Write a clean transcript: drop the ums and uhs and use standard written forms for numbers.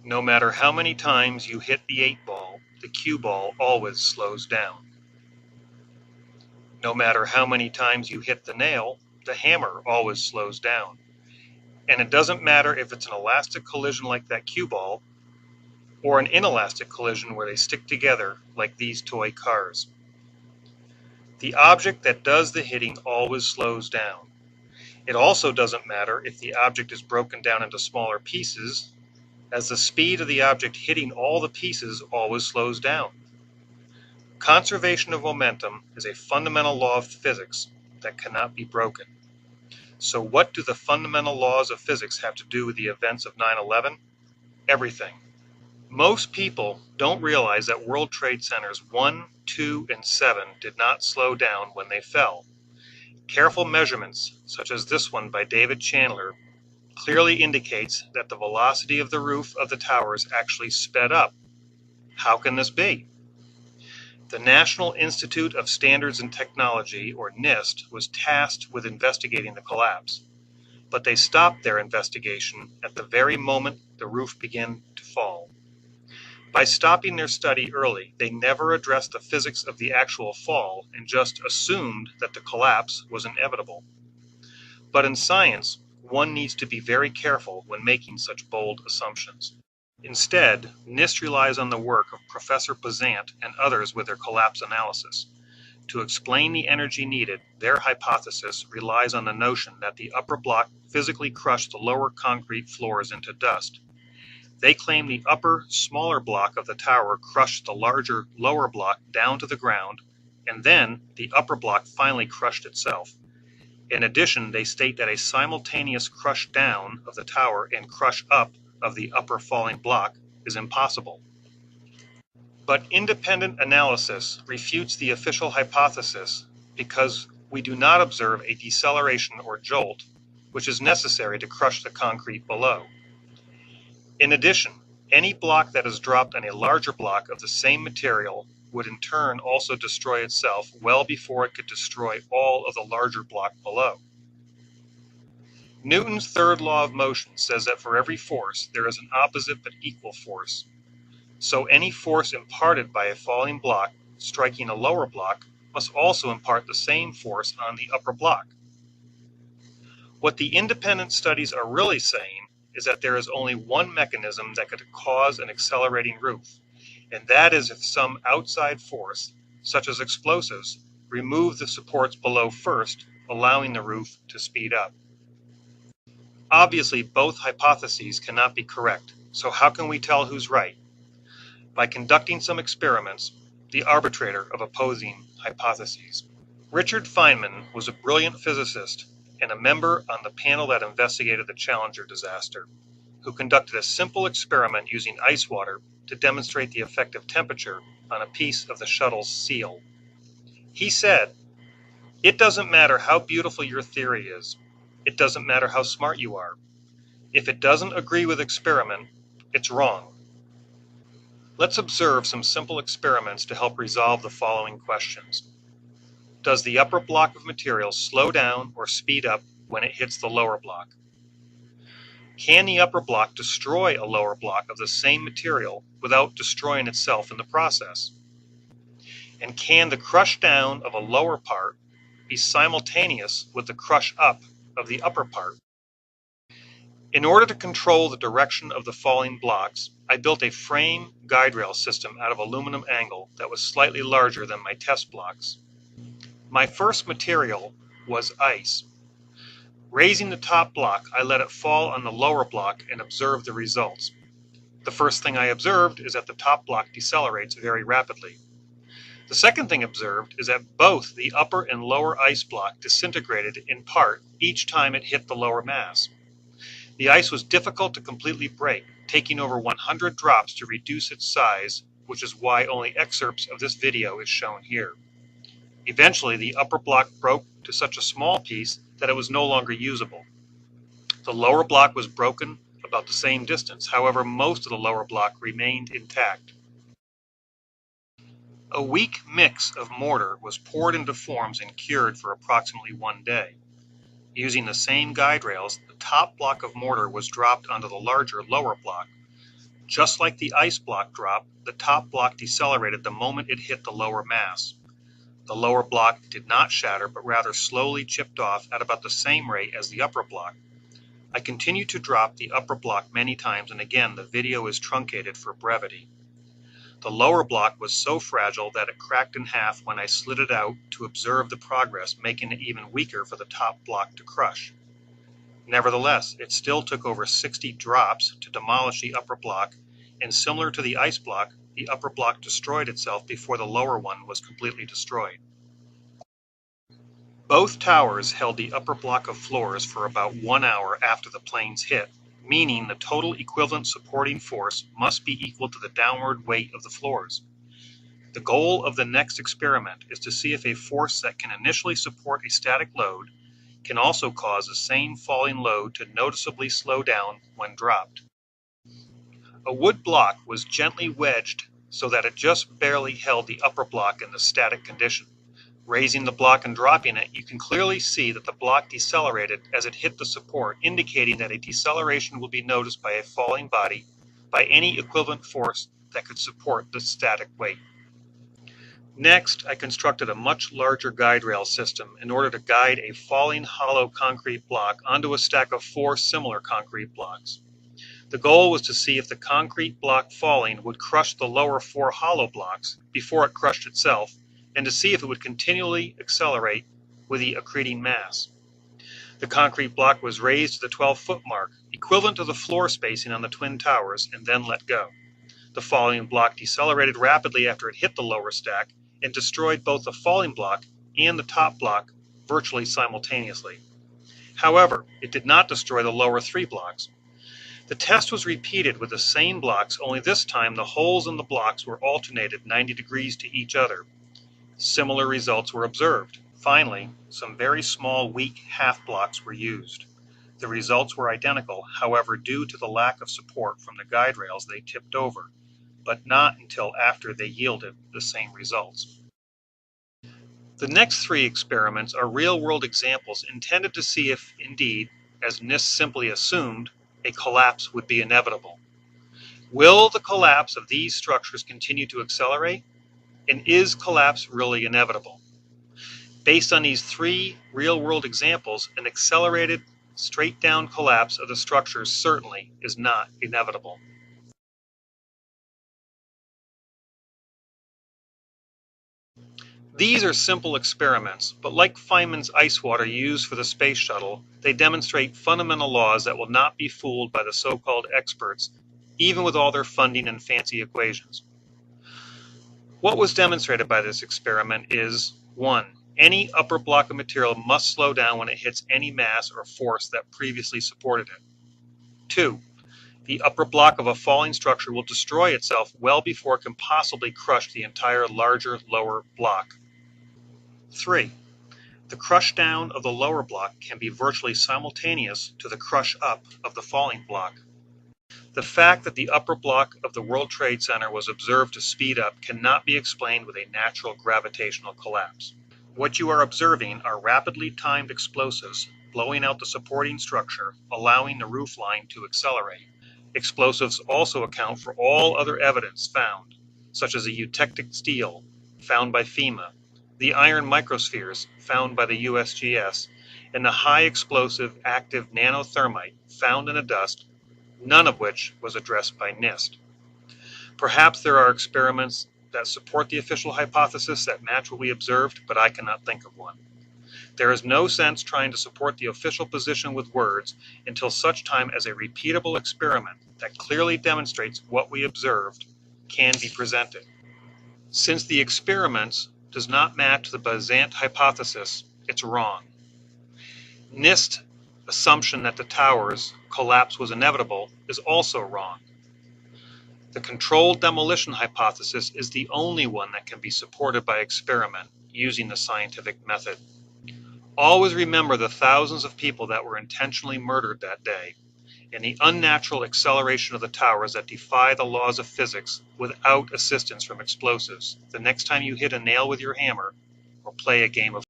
No matter how many times you hit the 8-ball, the cue ball always slows down. No matter how many times you hit the nail, the hammer always slows down. And it doesn't matter if it's an elastic collision like that cue ball, or an inelastic collision where they stick together like these toy cars. The object that does the hitting always slows down. It also doesn't matter if the object is broken down into smaller pieces, as the speed of the object hitting all the pieces always slows down. Conservation of momentum is a fundamental law of physics that cannot be broken. So what do the fundamental laws of physics have to do with the events of 9/11? Everything. Most people don't realize that World Trade Centers 1, 2, and 7 did not slow down when they fell. Careful measurements, such as this one by David Chandler, clearly indicates that the velocity of the roof of the towers actually sped up. How can this be? The National Institute of Standards and Technology, or NIST, was tasked with investigating the collapse, but they stopped their investigation at the very moment the roof began to fall. By stopping their study early, they never addressed the physics of the actual fall and just assumed that the collapse was inevitable. But in science, one needs to be very careful when making such bold assumptions. Instead, NIST relies on the work of Professor Bazant and others with their collapse analysis. To explain the energy needed, their hypothesis relies on the notion that the upper block physically crushed the lower concrete floors into dust. They claim the upper, smaller block of the tower crushed the larger, lower block down to the ground, and then the upper block finally crushed itself. In addition, they state that a simultaneous crush down of the tower and crush up of the upper falling block is impossible. But independent analysis refutes the official hypothesis because we do not observe a deceleration or jolt, which is necessary to crush the concrete below. In addition, any block that is dropped on a larger block of the same material would in turn also destroy itself well before it could destroy all of the larger block below. Newton's third law of motion says that for every force there is an opposite but equal force. So any force imparted by a falling block striking a lower block must also impart the same force on the upper block. What the independent studies are really saying is that there is only one mechanism that could cause an accelerating roof, and that is if some outside force, such as explosives, remove the supports below first, allowing the roof to speed up. Obviously, both hypotheses cannot be correct, so how can we tell who's right? By conducting some experiments, the arbitrator of opposing hypotheses. Richard Feynman was a brilliant physicist and a member on the panel that investigated the Challenger disaster, who conducted a simple experiment using ice water to demonstrate the effect of temperature on a piece of the shuttle's seal. He said, "It doesn't matter how beautiful your theory is. It doesn't matter how smart you are. If it doesn't agree with experiment, it's wrong." Let's observe some simple experiments to help resolve the following questions. Does the upper block of material slow down or speed up when it hits the lower block? Can the upper block destroy a lower block of the same material without destroying itself in the process? And can the crush down of a lower part be simultaneous with the crush up of the upper part? In order to control the direction of the falling blocks, I built a frame guide rail system out of aluminum angle that was slightly larger than my test blocks. My first material was ice. Raising the top block, I let it fall on the lower block and observed the results. The first thing I observed is that the top block decelerates very rapidly. The second thing observed is that both the upper and lower ice block disintegrated in part each time it hit the lower mass. The ice was difficult to completely break, taking over 100 drops to reduce its size, which is why only excerpts of this video is shown here. Eventually, the upper block broke to such a small piece that it was no longer usable. The lower block was broken about the same distance, however, most of the lower block remained intact. A weak mix of mortar was poured into forms and cured for approximately 1 day. Using the same guide rails, the top block of mortar was dropped onto the larger lower block. Just like the ice block drop, the top block decelerated the moment it hit the lower mass. The lower block did not shatter, but rather slowly chipped off at about the same rate as the upper block. I continued to drop the upper block many times, and again the video is truncated for brevity. The lower block was so fragile that it cracked in half when I slid it out to observe the progress, making it even weaker for the top block to crush. Nevertheless, it still took over 60 drops to demolish the upper block, and similar to the ice block, the upper block destroyed itself before the lower one was completely destroyed. Both towers held the upper block of floors for about 1 hour after the planes hit, meaning the total equivalent supporting force must be equal to the downward weight of the floors. The goal of the next experiment is to see if a force that can initially support a static load can also cause the same falling load to noticeably slow down when dropped. A wood block was gently wedged so that it just barely held the upper block in the static condition. Raising the block and dropping it, you can clearly see that the block decelerated as it hit the support, indicating that a deceleration will be noticed by a falling body by any equivalent force that could support the static weight. Next, I constructed a much larger guide rail system in order to guide a falling hollow concrete block onto a stack of 4 similar concrete blocks. The goal was to see if the concrete block falling would crush the lower 4 hollow blocks before it crushed itself, and to see if it would continually accelerate with the accreting mass. The concrete block was raised to the 12-foot mark, equivalent to the floor spacing on the twin towers, and then let go. The falling block decelerated rapidly after it hit the lower stack and destroyed both the falling block and the top block virtually simultaneously. However, it did not destroy the lower 3 blocks. The test was repeated with the same blocks, only this time the holes in the blocks were alternated 90 degrees to each other. Similar results were observed. Finally, some very small, weak half blocks were used. The results were identical, however, due to the lack of support from the guide rails they tipped over, but not until after they yielded the same results. The next 3 experiments are real-world examples intended to see if, indeed, as NIST simply assumed, a collapse would be inevitable. Will the collapse of these structures continue to accelerate? And is collapse really inevitable? Based on these 3 real-world examples, an accelerated, straight-down collapse of the structures certainly is not inevitable. These are simple experiments, but like Feynman's ice water used for the space shuttle, they demonstrate fundamental laws that will not be fooled by the so-called experts, even with all their funding and fancy equations. What was demonstrated by this experiment is, 1. Any upper block of material must slow down when it hits any mass or force that previously supported it. 2. The upper block of a falling structure will destroy itself well before it can possibly crush the entire larger lower block. 3. The crush down of the lower block can be virtually simultaneous to the crush up of the falling block. The fact that the upper block of the World Trade Center was observed to speed up cannot be explained with a natural gravitational collapse. What you are observing are rapidly timed explosives blowing out the supporting structure, allowing the roof line to accelerate. Explosives also account for all other evidence found, such as the eutectic steel found by FEMA, the iron microspheres found by the USGS, and the high explosive active nanothermite found in the dust, none of which was addressed by NIST. Perhaps there are experiments that support the official hypothesis that match what we observed, but I cannot think of one. There is no sense trying to support the official position with words until such time as a repeatable experiment that clearly demonstrates what we observed can be presented. Since the experiments does not match the Bazant hypothesis, it's wrong. NIST's assumption that the towers collapse was inevitable is also wrong. The controlled demolition hypothesis is the only one that can be supported by experiment using the scientific method. Always remember the thousands of people that were intentionally murdered that day, and the unnatural acceleration of the towers that defy the laws of physics without assistance from explosives the next time you hit a nail with your hammer or play a game of